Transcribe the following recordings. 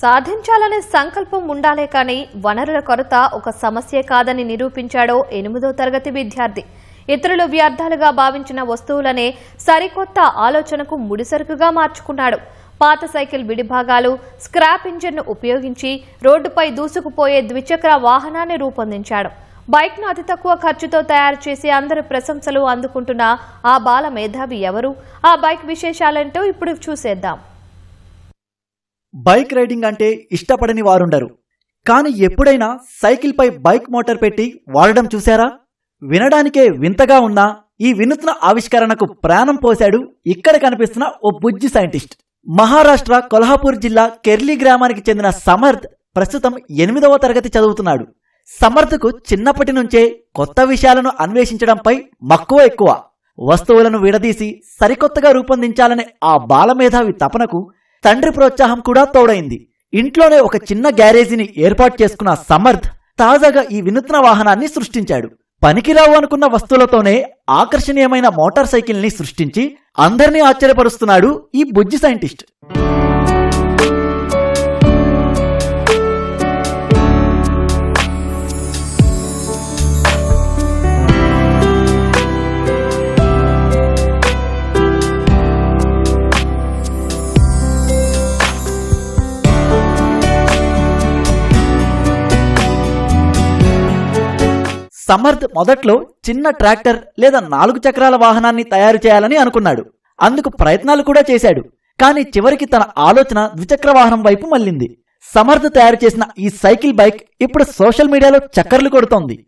సాధించాలనే సంకల్పం ఉండాలే కానీ వనరుల కొరత ఒక సమస్య కాదని నిరూపించాడో 8వ తరగతి విద్యార్థి. ఇతరులు వ్యర్థాలుగా భావించిన వస్తువులనే సరికొత్త ఆలోచనకు ముడిసరుకుగా మార్చుకున్నాడు. పాత సైకిల్ విడిభాగాలు, స్క్రాప్ ఇంజిన్ను ఉపయోగించి రోడ్డుపై దూసుకుపోయే ద్విచక్ర వాహనాన్ని రూపొందించాడు. బైక్ను అతి తక్కువ ఖర్చుతో తయారు చేసి అందరి ప్రశంసలు అందుకుంటున్న ఆ బాల మేధావి ఎవరు? ఆ బైక్ విశేషాలేంటో ఇప్పుడు చూసేద్దాం. బైక్ రైడింగ్ అంటే ఇష్టపడని వారుండరు. కానీ ఎప్పుడైనా సైకిల్పై బైక్ మోటార్ పెట్టి వాడడం చూశారా? వినడానికే వింతగా ఉన్నా ఈ వినూత్న ఆవిష్కరణకు ప్రాణం పోశాడు ఇక్కడ కనిపిస్తున్న ఓ బుజ్జి సైంటిస్ట్. మహారాష్ట్ర కొల్హాపూర్ జిల్లా కెర్లీ గ్రామానికి చెందిన సమర్థ్ ప్రస్తుతం 8వ తరగతి చదువుతున్నాడు. సమర్థ్కు చిన్నప్పటి నుంచే కొత్త విషయాలను అన్వేషించడంపై మక్కువ ఎక్కువ. వస్తువులను విడదీసి సరికొత్తగా రూపొందించాలనే ఆ బాలమేధావి తపనకు తండ్రి ప్రోత్సాహం కూడా తోడైంది. ఇంట్లోనే ఒక చిన్న గ్యారేజీని ఏర్పాటు చేసుకున్న సమర్థ్ తాజాగా ఈ వినూత్న వాహనాన్ని సృష్టించాడు. పనికిరావు అనుకున్న వస్తువులతోనే ఆకర్షణీయమైన మోటార్ సైకిల్ ని సృష్టించి అందరినీ ఆశ్చర్యపరుస్తున్నాడు ఈ బుజ్జి సైంటిస్ట్. సమర్థ్ మొదట్లో చిన్న ట్రాక్టర్ లేదా 4 చక్రాల వాహనాన్ని తయారు చేయాలని అనుకున్నాడు. అందుకు ప్రయత్నాలు కూడా చేశాడు. కానీ చివరికి తన ఆలోచన ద్విచక్ర వాహనం వైపు మళ్లింది. సమర్థ్ తయారు చేసిన ఈ సైకిల్ బైక్ ఇప్పుడు సోషల్ మీడియాలో చక్కర్లు కొడుతోంది.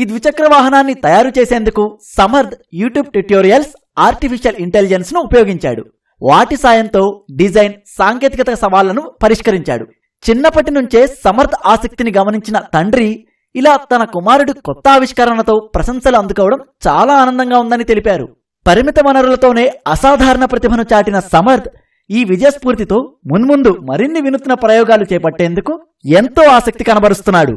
ఈ ద్విచక్ర వాహనాన్ని తయారు చేసేందుకు Samarth YouTube tutorials, artificial intelligence ను ఉపయోగించాడు. వాటి సాయంతో డిజైన్, సాంకేతికత సవాళ్లను పరిష్కరించాడు. చిన్నప్పటి నుంచే సమర్థ్ ఆసక్తిని గమనించిన తండ్రి ఇలా తన కుమారుడు కొత్త ఆవిష్కరణతో ప్రశంసలు అందుకోవడం చాలా ఆనందంగా ఉందని తెలిపారు. పరిమిత వనరులతోనే అసాధారణ ప్రతిభను చాటిన సమర్థ్ ఈ విజయస్ఫూర్తితో మున్ముందు మరిన్ని వినూత్న ప్రయోగాలు చేపట్టేందుకు ఎంతో ఆసక్తి కనబరుస్తున్నాడు.